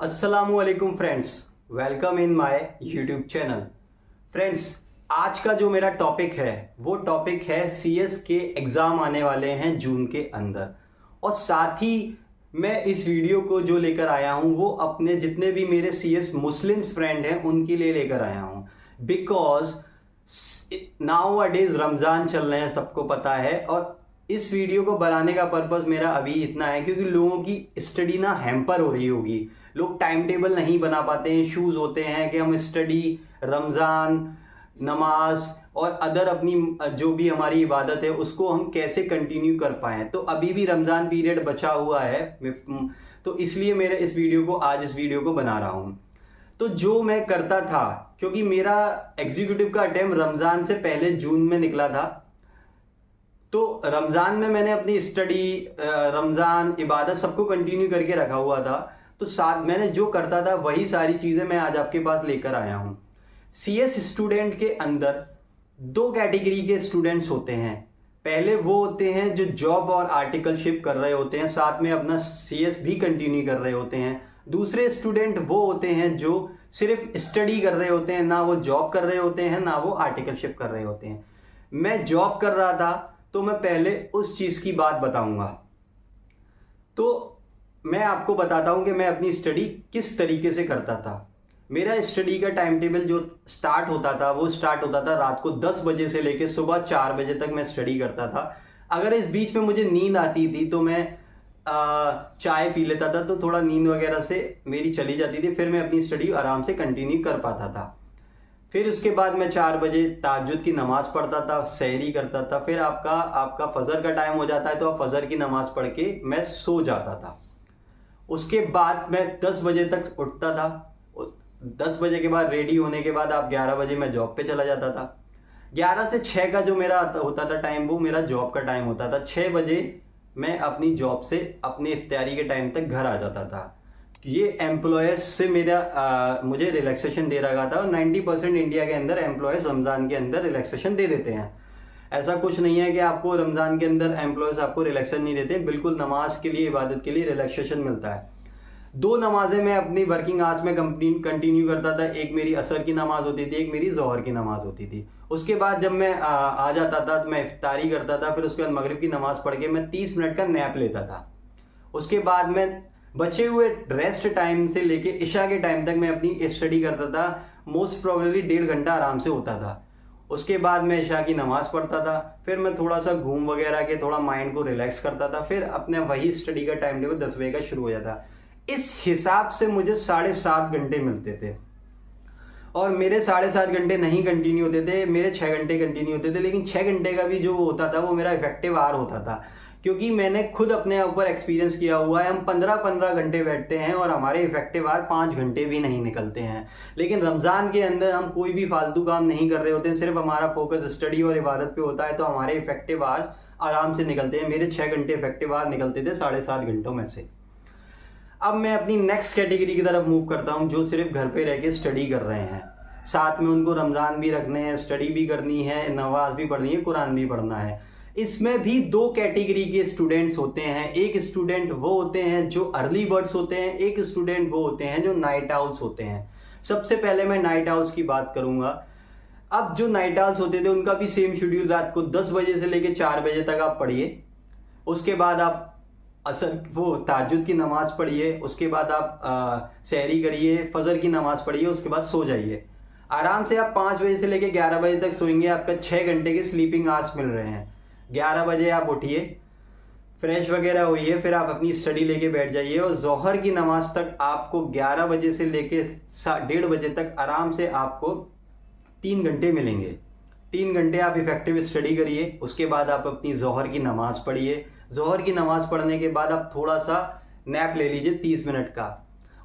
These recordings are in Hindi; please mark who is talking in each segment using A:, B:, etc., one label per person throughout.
A: अस्सलामुअलैकुम friends, welcome in my YouTube channel. Friends, आज का जो मेरा टॉपिक है वो टॉपिक है सीएस के एग्ज़ाम आने वाले हैं जून के अंदर। और साथ ही मैं इस वीडियो को जो लेकर आया हूँ वो अपने जितने भी मेरे सीएस मुस्लिम्स फ्रेंड हैं उनके लिए लेकर आया हूँ। Because now a days Ramzan चल रहे हैं, सबको पता है। और इस वीडियो को बनाने का पर्पज़ मेरा अभी इतना है क्योंकि लोगों की स्टडी ना हैम्पर हो रही होगी, लोग टाइम टेबल नहीं बना पाते हैं, इश्यूज होते हैं कि हम स्टडी, रमज़ान, नमाज और अदर अपनी जो भी हमारी इबादत है उसको हम कैसे कंटिन्यू कर पाएँ। तो अभी भी रमज़ान पीरियड बचा हुआ है, तो इसलिए मेरे इस वीडियो को बना रहा हूँ। तो जो मैं करता था, क्योंकि मेरा एग्जीक्यूटिव का अटेम्प्ट रमज़ान से पहले जून में निकला था, तो रमज़ान में मैंने अपनी स्टडी, रमज़ान, इबादत सबको कंटिन्यू करके रखा हुआ था। तो साथ मैंने जो करता था वही सारी चीज़ें मैं आज आपके पास लेकर आया हूँ। सीएस स्टूडेंट के अंदर दो कैटेगरी के स्टूडेंट्स होते हैं। पहले वो होते हैं जो जॉब और आर्टिकलशिप कर रहे होते हैं, साथ में अपना सीएस भी कंटिन्यू कर रहे होते हैं। दूसरे स्टूडेंट वो होते हैं जो सिर्फ स्टडी कर रहे होते हैं, ना वो जॉब कर रहे होते हैं ना वो आर्टिकलशिप कर रहे होते हैं। मैं जॉब कर रहा था तो मैं पहले उस चीज़ की बात बताऊंगा। तो मैं आपको बताता हूं कि मैं अपनी स्टडी किस तरीके से करता था। मेरा स्टडी का टाइम टेबल जो स्टार्ट होता था रात को 10 बजे से लेकर सुबह 4 बजे तक मैं स्टडी करता था। अगर इस बीच में मुझे नींद आती थी तो मैं चाय पी लेता था, तो थोड़ा नींद वगैरह से मेरी चली जाती थी, फिर मैं अपनी स्टडी आराम से कंटिन्यू कर पाता था। फिर उसके बाद मैं 4 बजे तहज्जुद की नमाज़ पढ़ता था, सहरी करता था। फिर आपका फजर का टाइम हो जाता है तो आप फजर की नमाज़ पढ़ के मैं सो जाता था। उसके बाद मैं 10 बजे तक उठता था। 10 बजे के बाद रेडी होने के बाद आप 11 बजे मैं जॉब पे चला जाता था। 11 से 6 का जो मेरा होता था टाइम, वो मेरा जॉब का टाइम होता था। 6 बजे मैं अपनी जॉब से अपने इफ्तारी के टाइम तक घर आ जाता था। ये एम्प्लॉयर्स से मुझे रिलैक्सेशन दे रखा था, और 90% इंडिया के अंदर एम्प्लॉयर्स रमज़ान के अंदर रिलैक्सेशन दे देते हैं। ऐसा कुछ नहीं है कि आपको रमज़ान के अंदर एम्प्लॉयर्स आपको रिलैक्सेशन नहीं देते, बिल्कुल नमाज के लिए, इबादत के लिए रिलैक्सेशन मिलता है। 2 नमाजें मैं अपनी वर्किंग आवर्स में कंटिन्यू करता था। एक मेरी असर की नमाज होती थी, एक मेरी ज़ोहर की नमाज होती थी। उसके बाद जब मैं आ जाता था तो मैं इफ्तारी करता था। फिर उसके बाद मगरिब की नमाज़ पढ़ के मैं 30 मिनट का नैप लेता था। उसके बाद मैं बचे हुए रेस्ट टाइम से लेके इशा के टाइम तक मैं अपनी स्टडी करता था। मोस्ट प्रोबेबली 1.5 घंटा आराम से होता था। उसके बाद मैं इशा की नमाज़ पढ़ता था। फिर मैं थोड़ा सा घूम वगैरह के थोड़ा माइंड को रिलैक्स करता था। फिर अपने वही स्टडी का टाइम टेबल 10 बजे का शुरू हो जाता। इस हिसाब से मुझे 7.5 घंटे मिलते थे, और मेरे 7.5 घंटे नहीं कंटिन्यू होते थे, मेरे 6 घंटे कंटिन्यू होते थे। लेकिन 6 घंटे का भी जो होता था वो मेरा इफेक्टिव आवर होता था, क्योंकि मैंने खुद अपने ऊपर एक्सपीरियंस किया हुआ है। हम 15-15 घंटे बैठते हैं और हमारे इफेक्टिव आवर 5 घंटे भी नहीं निकलते हैं। लेकिन रमज़ान के अंदर हम कोई भी फालतू काम नहीं कर रहे होते हैं, सिर्फ हमारा फोकस स्टडी और इबादत पे होता है, तो हमारे इफेक्टिव आवर्स आराम से निकलते हैं। मेरे 6 घंटे इफेक्टिव आवर निकलते थे 7.5 घंटों में से। अब मैं अपनी नेक्स्ट कैटेगरी की तरफ मूव करता हूँ, जो सिर्फ घर पे रह के स्टडी कर रहे हैं, साथ में उनको रमज़ान भी रखने हैं, स्टडी भी करनी है, नमाज भी पढ़नी है, कुरान भी पढ़ना है। इसमें भी 2 कैटेगरी के स्टूडेंट्स होते हैं। एक स्टूडेंट वो होते हैं जो अर्ली बर्ड्स होते हैं, एक स्टूडेंट वो होते हैं जो नाइट आउल्स होते हैं। सबसे पहले मैं नाइट आउल्स की बात करूंगा। अब जो नाइट आउल्स होते थे उनका भी सेम शेड्यूल, रात को 10 बजे से लेकर 4 बजे तक आप पढ़िए। उसके बाद आप तहज्जुद की नमाज पढ़िए। उसके बाद आप सहरी करिए, फजर की नमाज पढ़िए, उसके बाद सो जाइए। आराम से आप 5 बजे से लेकर 11 बजे तक सोएंगे। आपका 6 घंटे के स्लीपिंग आवर्स मिल रहे हैं। 11 बजे आप उठिए, फ्रेश वगैरह होइए, फिर आप अपनी स्टडी लेके बैठ जाइए। और जोहर की नमाज तक आपको 11 बजे से लेके 1:30 बजे तक आराम से आपको 3 घंटे मिलेंगे। 3 घंटे आप इफेक्टिव स्टडी करिए। उसके बाद आप अपनी जोहर की नमाज पढ़िए। जोहर की नमाज पढ़ने के बाद आप थोड़ा सा नैप ले लीजिए 30 मिनट का।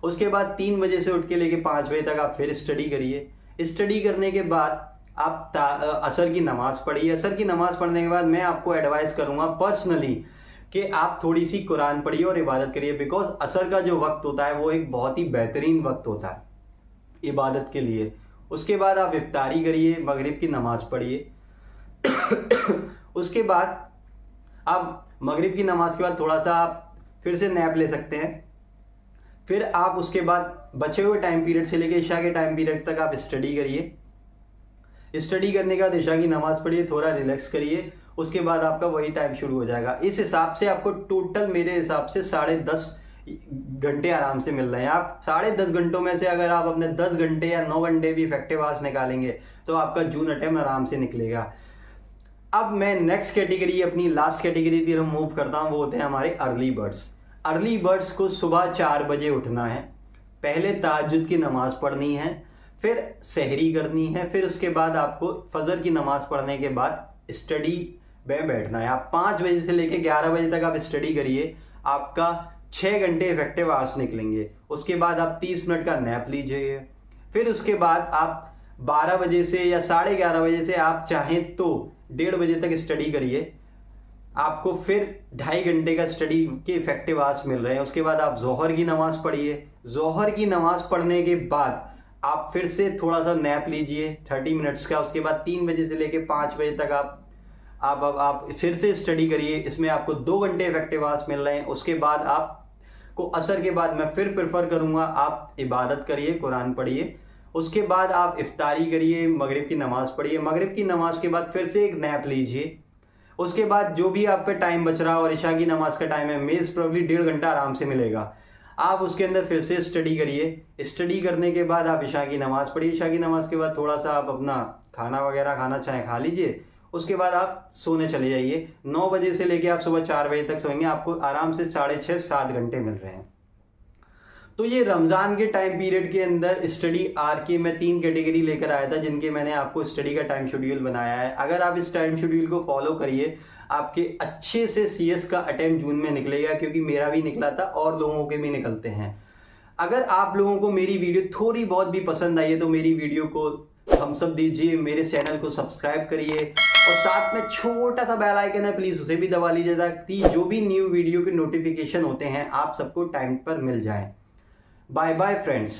A: उसके बाद 3 बजे से उठ के लेके 5 बजे तक आप फिर स्टडी करिए। स्टडी करने के बाद आप असर की नमाज पढ़िए। असर की नमाज पढ़ने के बाद मैं आपको एडवाइस करूंगा पर्सनली कि आप थोड़ी सी कुरान पढ़िए और इबादत करिए, बिकॉज असर का जो वक्त होता है वो एक बहुत ही बेहतरीन वक्त होता है इबादत के लिए। उसके बाद आप इफ्तारी करिए, मगरिब की नमाज पढ़िए। उसके बाद आप मगरिब की नमाज के बाद थोड़ा सा आप फिर से नैप ले सकते हैं। फिर आप उसके बाद बचे हुए टाइम पीरियड से लेकर ईशा के टाइम पीरियड तक आप स्टडी करिए। स्टडी करने के बाद ईशा की नमाज पढ़िए, थोड़ा रिलैक्स करिए, उसके बाद आपका वही टाइम शुरू हो जाएगा। इस हिसाब से आपको टोटल मेरे हिसाब से 10.5 घंटे आराम से मिल रहे हैं। आप 10.5 घंटों में से अगर आप अपने 10 घंटे या 9 घंटे भी इफेक्टिव आवर्स निकालेंगे तो आपका जून अटेम्प्ट आराम से निकलेगा। अब मैं नेक्स्ट कैटेगरी, अपनी लास्ट कैटेगरी की तरफ मूव करता हूँ, वो होते हैं हमारे अर्ली बर्ड्स। अर्ली बर्ड्स को सुबह 4 बजे उठना है, पहले तहज्जुद की नमाज पढ़नी है, फिर सहरी करनी है, फिर उसके बाद आपको फजर की नमाज पढ़ने के बाद स्टडी में बैठना है। आप 5 बजे से लेकर 11 बजे तक आप स्टडी करिए, आपका 6 घंटे इफेक्टिव आवर्स निकलेंगे। उसके बाद आप 30 मिनट का नैप लीजिए, फिर उसके बाद आप 12 बजे से या 11:30 बजे से आप चाहें तो 1:30 बजे तक स्टडी करिए, आपको फिर 2.5 घंटे का स्टडी के इफेक्टिव आवर्स मिल रहे हैं। उसके बाद आप जोहर की नमाज पढ़िए, जोहर की नमाज पढ़ने के बाद आप फिर से थोड़ा सा नैप लीजिए 30 मिनट्स का। उसके बाद 3 बजे से लेकर 5 बजे तक आप फिर से स्टडी करिए, इसमें आपको 2 घंटे इफेक्टिव आवर्स मिल रहे हैं। उसके बाद आपको असर के बाद मैं फिर प्रेफर करूंगा आप इबादत करिए, कुरान पढ़िए, उसके बाद आप इफ्तारी करिए, मगरिब की नमाज पढ़िए, मगरिब की नमाज के बाद फिर से एक नैप लीजिए। उसके बाद जो भी आपका टाइम बच रहा और ईशा की नमाज का टाइम है, मेज प्रोबेबली 1.5 घंटा आराम से मिलेगा, आप उसके अंदर फिर से स्टडी करिए। स्टडी करने के बाद आप ईशा की नमाज पढ़िए, ईशा की नमाज के बाद थोड़ा सा आप अपना खाना वगैरह खाना चाहें खा लीजिए, उसके बाद आप सोने चले जाइए। 9 बजे से लेके आप सुबह 4 बजे तक सोएंगे, आपको आराम से 6.5-7 घंटे मिल रहे हैं। तो ये रमज़ान के टाइम पीरियड के अंदर स्टडी आर के मैं 3 कैटेगरी लेकर आया था, जिनके मैंने आपको स्टडी का टाइम शेड्यूल बनाया है। अगर आप इस टाइम शेड्यूल को फॉलो करिए, आपके अच्छे से सीएस का अटेम्प्ट जून में निकलेगा, क्योंकि मेरा भी निकला था और लोगों के भी निकलते हैं। अगर आप लोगों को मेरी वीडियो थोड़ी बहुत भी पसंद आई है तो मेरी वीडियो को थम्स अप दीजिए, मेरे चैनल को सब्सक्राइब करिए और साथ में छोटा सा बेल आइकन है, प्लीज उसे भी दबा लीजिए ताकि जो भी न्यू वीडियो के नोटिफिकेशन होते हैं आप सबको टाइम पर मिल जाए। Bye bye friends.